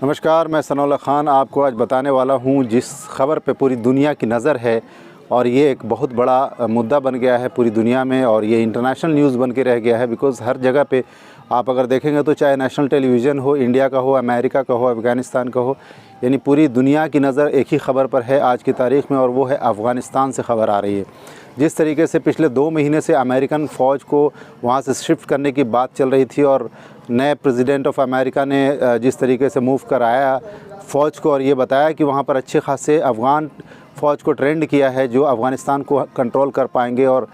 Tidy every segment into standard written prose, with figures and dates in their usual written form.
नमस्कार, मैं सनाउल्लाह ख़ान आपको आज बताने वाला हूं जिस ख़बर पे पूरी दुनिया की नज़र है और ये एक बहुत बड़ा मुद्दा बन गया है पूरी दुनिया में और ये इंटरनेशनल न्यूज़ बन के रह गया है। बिकॉज़ हर जगह पे आप अगर देखेंगे तो चाहे नेशनल टेलीविज़न हो, इंडिया का हो, अमेरिका का हो, अफ़गानिस्तान का हो, यानी पूरी दुनिया की नज़र एक ही ख़बर पर है आज की तारीख़ में और वो है अफ़गानिस्तान से ख़बर आ रही है। जिस तरीके से पिछले 2 महीने से अमेरिकन फ़ौज को वहाँ से शिफ्ट करने की बात चल रही थी और नए प्रेसिडेंट ऑफ अमेरिका ने जिस तरीके से मूव कराया फ़ौज को और ये बताया कि वहाँ पर अच्छे खासे अफ़गान फ़ौज को ट्रेंड किया है जो अफ़गानिस्तान को कंट्रोल कर पाएंगे और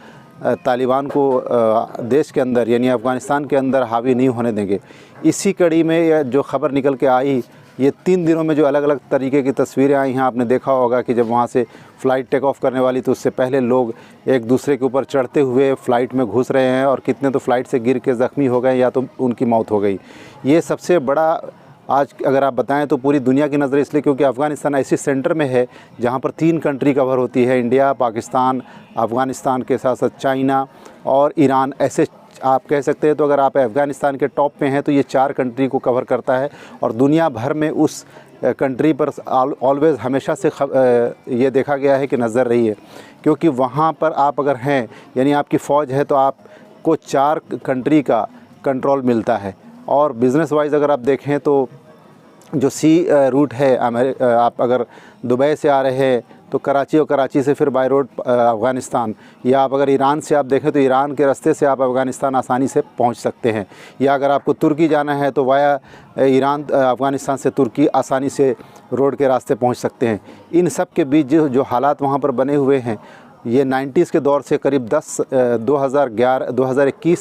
तालिबान को देश के अंदर यानी अफ़गानिस्तान के अंदर हावी नहीं होने देंगे। इसी कड़ी में यह जो ख़बर निकल के आई, ये 3 दिनों में जो अलग अलग तरीके की तस्वीरें आई हैं, आपने देखा होगा कि जब वहाँ से फ़्लाइट टेक ऑफ़ करने वाली तो उससे पहले लोग एक दूसरे के ऊपर चढ़ते हुए फ़्लाइट में घुस रहे हैं और कितने तो फ़्लाइट से गिर के ज़ख्मी हो गए या तो उनकी मौत हो गई। ये सबसे बड़ा आज अगर आप बताएं तो पूरी दुनिया की नज़र इसलिए क्योंकि अफ़गानिस्तान ऐसी सेंटर में है जहाँ पर 3 कंट्री कवर होती है, इंडिया, पाकिस्तान, अफ़गानिस्तान के साथ साथ चाइना और ईरान। ऐसे आप कह सकते हैं तो अगर आप अफ़गानिस्तान के टॉप पे हैं तो ये 4 कंट्री को कवर करता है और दुनिया भर में उस कंट्री पर ऑलवेज़ हमेशा से ये देखा गया है कि नज़र रही है क्योंकि वहाँ पर आप अगर हैं यानी आपकी फ़ौज है तो आपको 4 कंट्री का कंट्रोल मिलता है। और बिज़नेस वाइज अगर आप देखें तो जो सी रूट है आप अगर दुबई से आ रहे हैं तो कराची और कराची से फिर बाय रोड अफ़गानिस्तान, या आप अगर ईरान से आप देखें तो ईरान के रास्ते से आप अफ़गानिस्तान आसानी से पहुंच सकते हैं, या अगर आपको तुर्की जाना है तो वाया ईरान अफ़गानिस्तान से तुर्की आसानी से रोड के रास्ते पहुंच सकते हैं। इन सब के बीच जो हालात वहाँ पर बने हुए हैं ये 90s के दौर से करीब 2021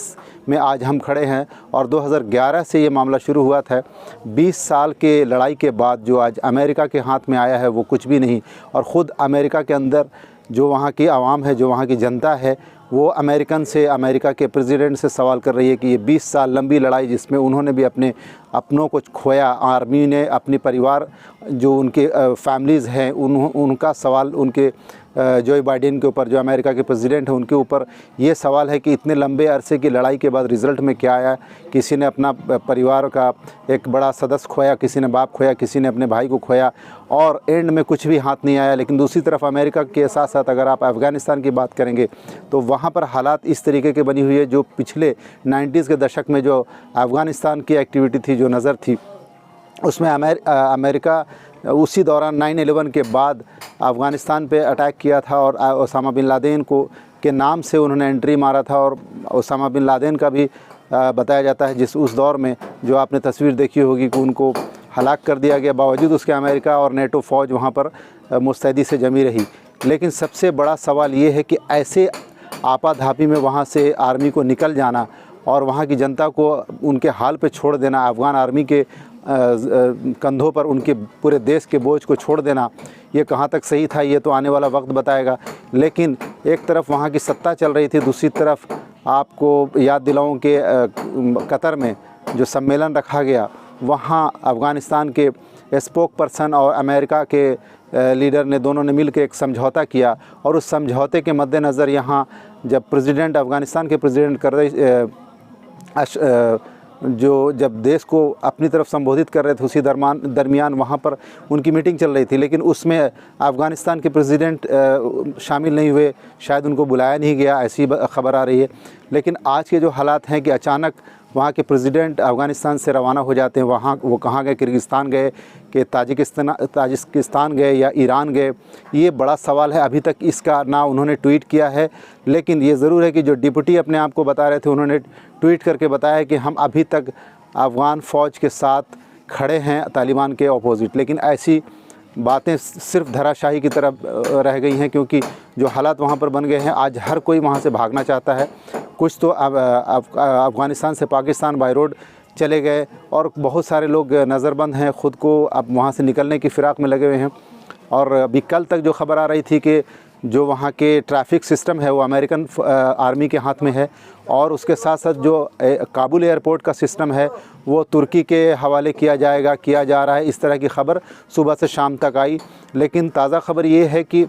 में आज हम खड़े हैं और 2011 से ये मामला शुरू हुआ था। 20 साल के लड़ाई के बाद जो आज अमेरिका के हाथ में आया है वो कुछ भी नहीं और ख़ुद अमेरिका के अंदर जो वहाँ की आवाम है, जो वहाँ की जनता है, वो अमेरिका के प्रेसिडेंट से सवाल कर रही है कि ये 20 साल लंबी लड़ाई जिसमें उन्होंने भी अपनों को खोया, आर्मी ने अपने परिवार जो उनके फैमिलीज़ हैं उनका सवाल उनके जो बाइडेन के ऊपर, जो अमेरिका के प्रेसिडेंट हैं उनके ऊपर ये सवाल है कि इतने लंबे अरसे की लड़ाई के बाद रिज़ल्ट में क्या आया। किसी ने अपना परिवार का एक बड़ा सदस्य खोया, किसी ने बाप खोया, किसी ने अपने भाई को खोया और एंड में कुछ भी हाथ नहीं आया। लेकिन दूसरी तरफ अमेरिका के साथ साथ अगर आप अफ़गानिस्तान की बात करेंगे तो वहाँ पर हालात इस तरीके की बनी हुई है जो पिछले 90s के दशक में जो अफ़गानिस्तान की एक्टिविटी थी, जो नज़र थी, उसमें अमेरिका उसी दौरान 9/11 के बाद अफ़गानिस्तान पे अटैक किया था और ओसामा बिन लादेन के नाम से उन्होंने एंट्री मारा था और ओसामा बिन लादेन का भी बताया जाता है जिस उस दौर में जो आपने तस्वीर देखी होगी कि उनको हलाक कर दिया गया। बावजूद उसके अमेरिका और नेटो फ़ौज वहाँ पर मुस्तैदी से जमी रही। लेकिन सबसे बड़ा सवाल ये है कि ऐसे आपाधापी में वहाँ से आर्मी को निकल जाना और वहाँ की जनता को उनके हाल पे छोड़ देना, अफ़गान आर्मी के कंधों पर उनके पूरे देश के बोझ को छोड़ देना, ये कहाँ तक सही था ये तो आने वाला वक्त बताएगा। लेकिन एक तरफ वहाँ की सत्ता चल रही थी, दूसरी तरफ आपको याद दिलाऊं कि कतर में जो सम्मेलन रखा गया वहाँ अफ़गानिस्तान के स्पोक पर्सन और अमेरिका के लीडर ने दोनों ने मिलकर एक समझौता किया और उस समझौते के मद्देनज़र यहाँ जब प्रेसिडेंट अफ़गानिस्तान के प्रेसिडेंट कर रहे जो जब देश को अपनी तरफ संबोधित कर रहे थे उसी दरमियान वहाँ पर उनकी मीटिंग चल रही थी, लेकिन उसमें अफ़गानिस्तान के प्रेसिडेंट शामिल नहीं हुए, शायद उनको बुलाया नहीं गया, ऐसी खबर आ रही है। लेकिन आज के जो हालात हैं कि अचानक वहाँ के प्रेसिडेंट अफ़गानिस्तान से रवाना हो जाते हैं। वहाँ वो कहाँ गए, किर्गिस्तान गए कि ताजिकिस्तान गए या ईरान गए, ये बड़ा सवाल है। अभी तक इसका ना उन्होंने ट्वीट किया है, लेकिन ये ज़रूर है कि जो डिप्टी अपने आप को बता रहे थे उन्होंने ट्वीट करके बताया कि हम अभी तक अफ़गान फ़ौज के साथ खड़े हैं, तालिबान के अपोजिट। लेकिन ऐसी बातें सिर्फ धराशायी की तरफ रह गई हैं क्योंकि जो हालात वहाँ पर बन गए हैं, आज हर कोई वहाँ से भागना चाहता है। कुछ तो अफ़गानिस्तान से पाकिस्तान बाय रोड चले गए और बहुत सारे लोग नज़रबंद हैं, ख़ुद को अब वहाँ से निकलने की फ़िराक में लगे हुए हैं। और अभी कल तक जो ख़बर आ रही थी कि जो वहाँ के ट्रैफ़िक सिस्टम है वो अमेरिकन आर्मी के हाथ में है और उसके साथ साथ जो काबुल एयरपोर्ट का सिस्टम है वो तुर्की के हवाले किया जा रहा है। इस तरह की ख़बर सुबह से शाम तक आई। लेकिन ताज़ा ख़बर ये है कि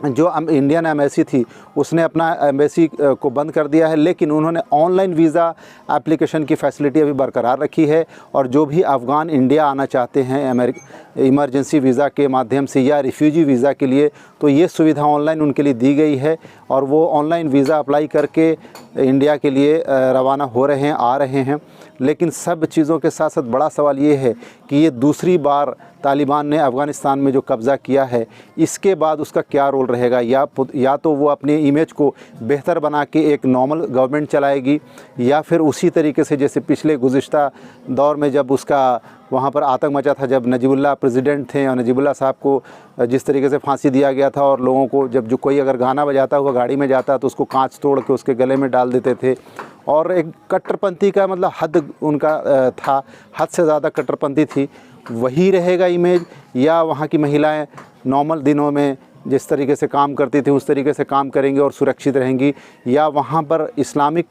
जो इंडियन एम्बेसी थी उसने अपना एम्बेसी को बंद कर दिया है, लेकिन उन्होंने ऑनलाइन वीज़ा एप्लीकेशन की फ़ैसिलिटी अभी बरकरार रखी है। और जो भी अफ़गान इंडिया आना चाहते हैं इमरजेंसी वीज़ा के माध्यम से या रिफ्यूजी वीज़ा के लिए, तो ये सुविधा ऑनलाइन उनके लिए दी गई है और वो ऑनलाइन वीज़ा अप्लाई करके इंडिया के लिए रवाना हो रहे हैं, आ रहे हैं। लेकिन सब चीज़ों के साथ साथ बड़ा सवाल ये है कि ये दूसरी बार तालिबान ने अफ़गानिस्तान में जो कब्ज़ा किया है, इसके बाद उसका क्या रोल रहेगा। या तो वो अपनी इमेज को बेहतर बना के एक नॉर्मल गवर्नमेंट चलाएगी, या फिर उसी तरीके से जैसे पिछले गुज़िश्ता दौर में जब उसका वहाँ पर आतंक मचा था, जब नजीबुल्लाह प्रेसिडेंट थे और नजीबुल्लाह साहब को जिस तरीके से फांसी दिया गया था, और लोगों को जब जो कोई अगर गाना बजाता हुआ गाड़ी में जाता तो उसको कांच तोड़ के उसके गले में डाल देते थे। और एक कट्टरपंथी का मतलब हद उनका था, हद से ज़्यादा कट्टरपंथी थी। वही रहेगा इमेज, या वहाँ की महिलाएं नॉर्मल दिनों में जिस तरीके से काम करती थी उस तरीके से काम करेंगी और सुरक्षित रहेंगी, या वहाँ पर इस्लामिक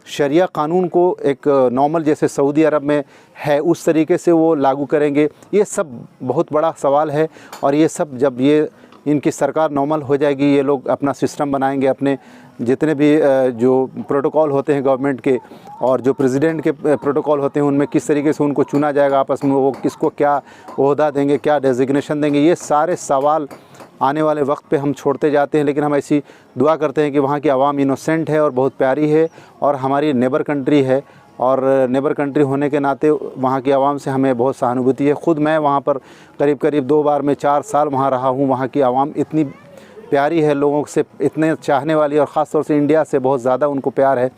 शरिया कानून को एक नॉर्मल जैसे सऊदी अरब में है उस तरीके से वो लागू करेंगे। ये सब बहुत बड़ा सवाल है। और ये सब जब ये इनकी सरकार नॉर्मल हो जाएगी, ये लोग अपना सिस्टम बनाएंगे, अपने जितने भी जो प्रोटोकॉल होते हैं गवर्नमेंट के और जो प्रेसिडेंट के प्रोटोकॉल होते हैं उनमें किस तरीके से उनको चुना जाएगा, आपस में वो किसको क्या ओहदा देंगे, क्या डेजिग्नेशन देंगे, ये सारे सवाल आने वाले वक्त पे हम छोड़ते जाते हैं। लेकिन हम ऐसी दुआ करते हैं कि वहाँ की आवाम इनोसेंट है और बहुत प्यारी है और हमारी नेबर कंट्री है, और नेबर कंट्री होने के नाते वहाँ की आवाम से हमें बहुत सहानुभूति है। ख़ुद मैं वहाँ पर करीब 2 बार में 4 साल वहाँ रहा हूँ। वहाँ की आवाम इतनी प्यारी है, लोगों से इतने चाहने वाली, और ख़ास तौर से इंडिया से बहुत ज़्यादा उनको प्यार है।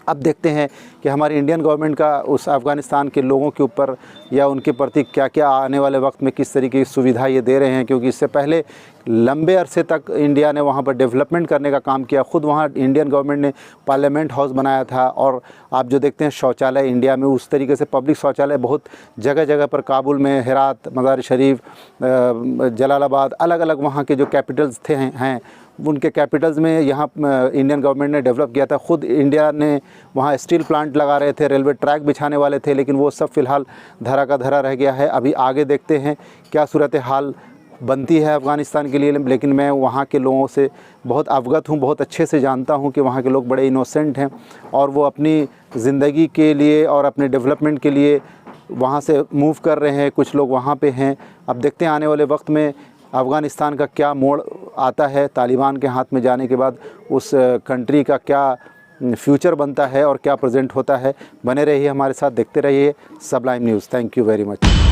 अब देखते हैं कि हमारी इंडियन गवर्नमेंट का उस अफ़गानिस्तान के लोगों के ऊपर या उनके प्रति क्या क्या आने वाले वक्त में किस तरीके की सुविधा ये दे रहे हैं, क्योंकि इससे पहले लंबे अरसे तक इंडिया ने वहाँ पर डेवलपमेंट करने का काम किया। ख़ुद वहाँ इंडियन गवर्नमेंट ने पार्लियामेंट हाउस बनाया था, और आप जो देखते हैं शौचालय इंडिया में उस तरीके से पब्लिक शौचालय बहुत जगह जगह पर, काबुल में, हेरात, मज़ार शरीफ, जलालाबाद, अलग अलग वहाँ के जो कैपिटल्स थे हैं उनके कैपिटल्स में यहाँ इंडियन गवर्नमेंट ने डेवलप किया था। ख़ुद इंडिया ने वहाँ स्टील प्लांट लगा रहे थे, रेलवे ट्रैक बिछाने वाले थे, लेकिन वो सब फ़िलहाल धरा का धरा रह गया है। अभी आगे देखते हैं क्या सूरत हाल बनती है अफ़गानिस्तान के लिए। लेकिन मैं वहाँ के लोगों से बहुत अवगत हूँ, बहुत अच्छे से जानता हूँ कि वहाँ के लोग बड़े इनोसेंट हैं और वो अपनी ज़िंदगी के लिए और अपने डेवलपमेंट के लिए वहाँ से मूव कर रहे हैं। कुछ लोग वहाँ पे हैं। अब देखते हैं आने वाले वक्त में अफ़गानिस्तान का क्या मोड़ आता है, तालिबान के हाथ में जाने के बाद उस कंट्री का क्या फ्यूचर बनता है और क्या प्रेजेंट होता है। बने रहिए हमारे साथ, देखते रहिए Sublime news. Thank you very much.